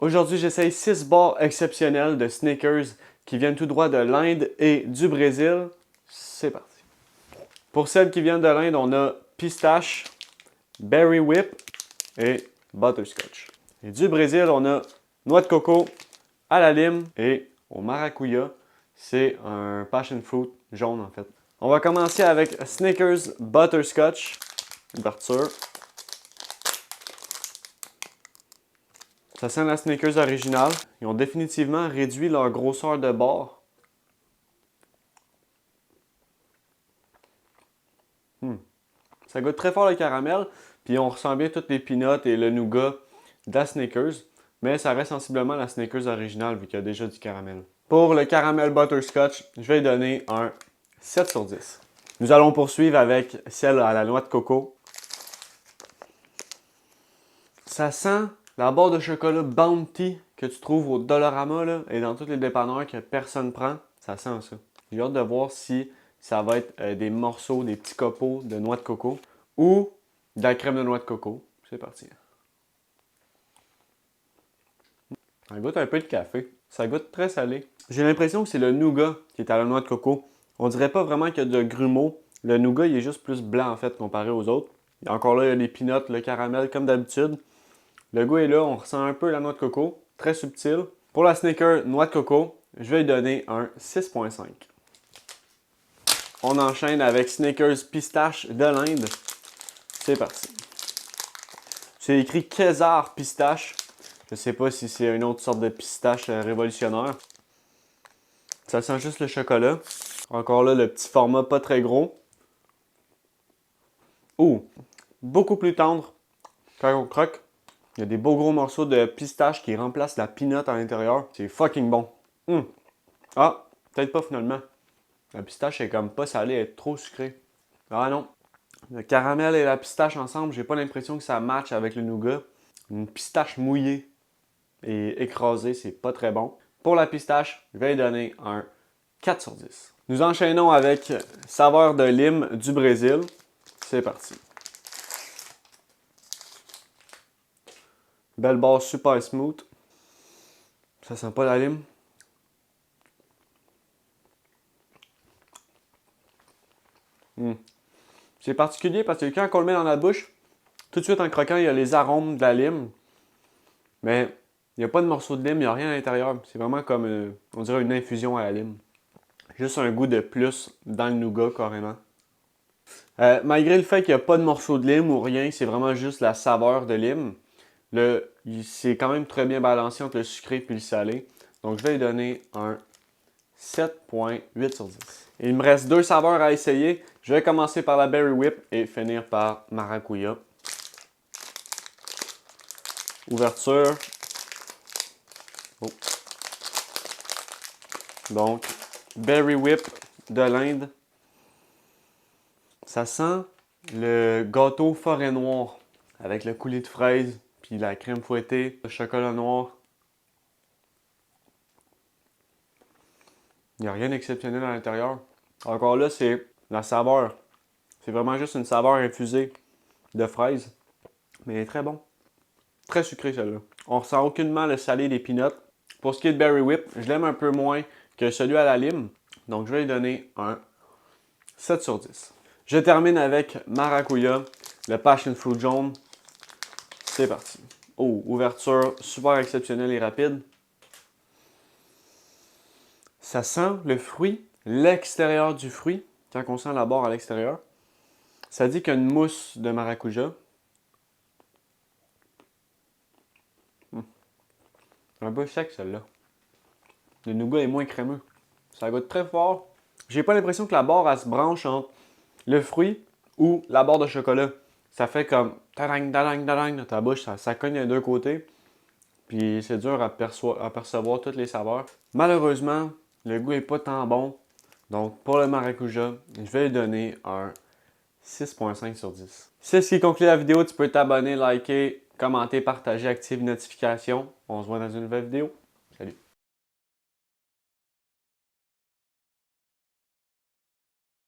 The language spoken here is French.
Aujourd'hui, j'essaye 6 barres exceptionnelles de Snickers qui viennent tout droit de l'Inde et du Brésil. C'est parti. Pour celles qui viennent de l'Inde, on a pistache, berry whip et butterscotch. Et du Brésil, on a noix de coco à la lime et au maracuya. C'est un passion fruit jaune en fait. On va commencer avec Snickers butterscotch. Ouverture. Ça sent la Snickers originale. Ils ont définitivement réduit leur grosseur de barre. Ça goûte très fort le caramel, puis on ressent bien toutes les peanuts et le nougat de la Snickers, mais ça reste sensiblement la Snickers originale vu qu'il y a déjà du caramel. Pour le caramel butterscotch, je vais lui donner un 7 sur 10. Nous allons poursuivre avec celle à la noix de coco. Ça sent la barre de chocolat Bounty que tu trouves au Dollarama là, et dans tous les dépanneurs que personne prend. Ça sent ça. J'ai hâte de voir si ça va être des morceaux, des petits copeaux de noix de coco ou de la crème de noix de coco. C'est parti. Ça goûte un peu de café. Ça goûte très salé. J'ai l'impression que c'est le nougat qui est à la noix de coco. On dirait pas vraiment qu'il y a de grumeaux. Le nougat, il est juste plus blanc en fait comparé aux autres. Et encore là, il y a les peanuts, le caramel comme d'habitude. Le goût est là, on ressent un peu la noix de coco. Très subtil. Pour la Snickers noix de coco, je vais lui donner un 6.5. On enchaîne avec Snickers pistache de l'Inde. C'est parti. C'est écrit Kesar pistache. Je sais pas si c'est une autre sorte de pistache révolutionnaire. Ça sent juste le chocolat. Encore là, le petit format pas très gros. Ouh, beaucoup plus tendre quand on croque. Il y a des beaux gros morceaux de pistache qui remplacent la peanut à l'intérieur. C'est fucking bon. Ah, peut-être pas finalement. La pistache est comme pas salée, elle est trop sucrée. Ah non. Le caramel et la pistache ensemble, j'ai pas l'impression que ça match avec le nougat. Une pistache mouillée et écrasée, c'est pas très bon. Pour la pistache, je vais lui donner un 4 sur 10. Nous enchaînons avec saveur de lime du Brésil. C'est parti. Belle barre super smooth. Ça sent pas la lime. C'est particulier parce que quand on le met dans la bouche, tout de suite en croquant, il y a les arômes de la lime. Mais il n'y a pas de morceau de lime, il n'y a rien à l'intérieur. C'est vraiment comme, on dirait une infusion à la lime. Juste un goût de plus dans le nougat carrément. Malgré le fait qu'il n'y a pas de morceau de lime ou rien, c'est vraiment juste la saveur de lime. C'est quand même très bien balancé entre le sucré et le salé. Donc je vais lui donner un 7.8 sur 10. Il me reste 2 saveurs à essayer. Je vais commencer par la Berry Whip et finir par Maracuya. Ouverture. Oh. Donc, Berry Whip de l'Inde. Ça sent le gâteau forêt noire avec le coulis de fraises, puis la crème fouettée, le chocolat noir. Il n'y a rien d'exceptionnel à l'intérieur. Encore là, c'est la saveur. C'est vraiment juste une saveur infusée de fraises. Mais il est très bon. Très sucré celle-là. On ressent aucunement le salé des peanuts. Pour ce qui est de Berry Whip, je l'aime un peu moins que celui à la lime. Donc je vais lui donner un 7 sur 10. Je termine avec Maracuya, le passion fruit jaune. C'est parti. Oh, ouverture super exceptionnelle et rapide. Ça sent le fruit, l'extérieur du fruit, quand on sent la barre à l'extérieur. Ça dit qu'il y a une mousse de maracuja. Un peu sec celle-là. Le nougat est moins crémeux. Ça goûte très fort. J'ai pas l'impression que la barre elle se branche entre le fruit ou la barre de chocolat. Ça fait comme tarang, tarang, tarang dans ta bouche. Ça cogne des deux côtés. Puis c'est dur à percevoir toutes les saveurs. Malheureusement, le goût est pas tant bon. Donc pour le maracuja, je vais lui donner un 6.5 sur 10. C'est ce qui conclut la vidéo. Tu peux t'abonner, liker, commenter, partager, activer les notifications. On se voit dans une nouvelle vidéo. Salut!